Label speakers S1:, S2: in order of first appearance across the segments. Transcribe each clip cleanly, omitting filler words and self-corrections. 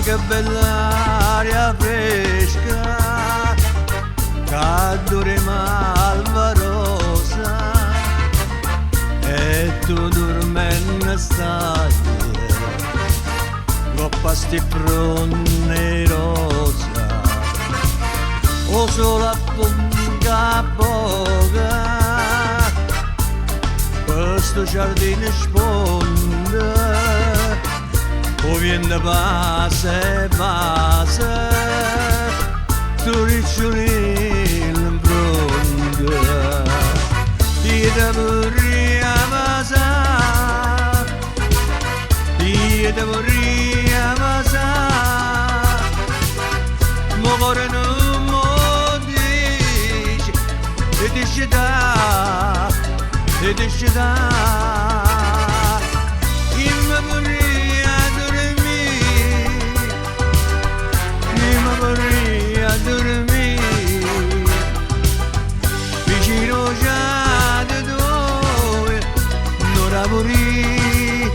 S1: Che bella aria fresca, calore malvarosa, e tu dormendo stai, coppa sti prune rosa, o solo a punta poca, questo giardino sponda. O vien base, base, tu riccioli l'imbrunga, ida vorria masa, ida vorria masa, mogore non mo dici, e dici da, e dici da, imma vorria. Vorrei dormire vicino già di dove non lavori,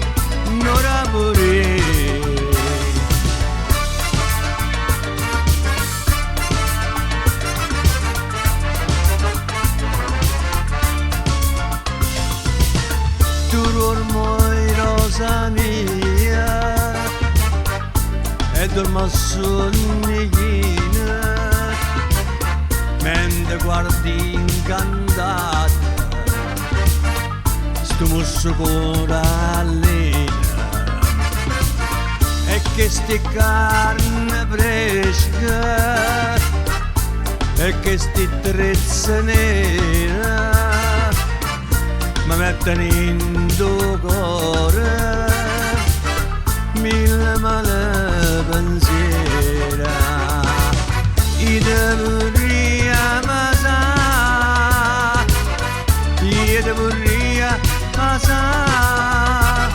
S1: non lavori. Tu ormai rosa mia e dormo sonnigina mentre guardi incantata sto musso corallina e che sti carne fresca e che sti trezze nera mi mettono in tuo cuore mille male pensiera, ide vorria masa, ide vorria masa,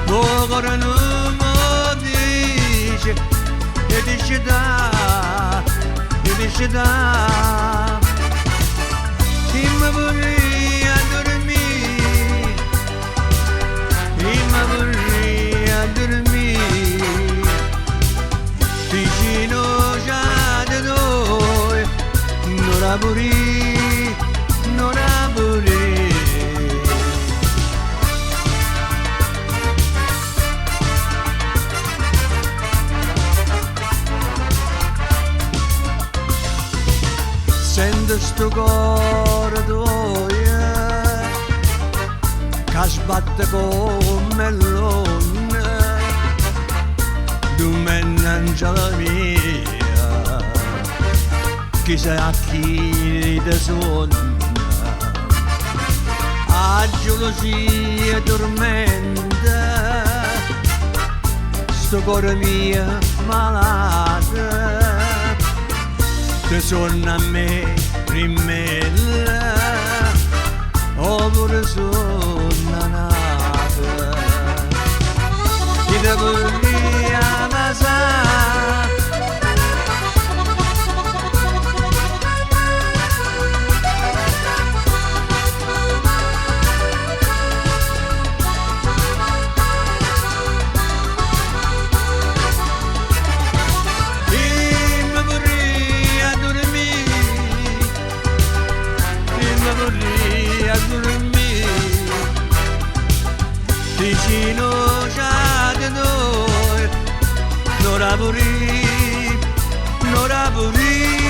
S1: cuore non mo dice, e dice da, e dice da, chi mi vorria dormire, chi mi vorria dormire vicino già di noi non lavori, non lavori. Sento sto cuore tuo che sbatte come l'onda, tu m'angela mia, chissà chi ti sogna, a gelosia tormenta, sto cuore mio malato, ti sogna a me rimella, oppure sogna nata, ti devo vicino già di noi, non lavori, non lavori.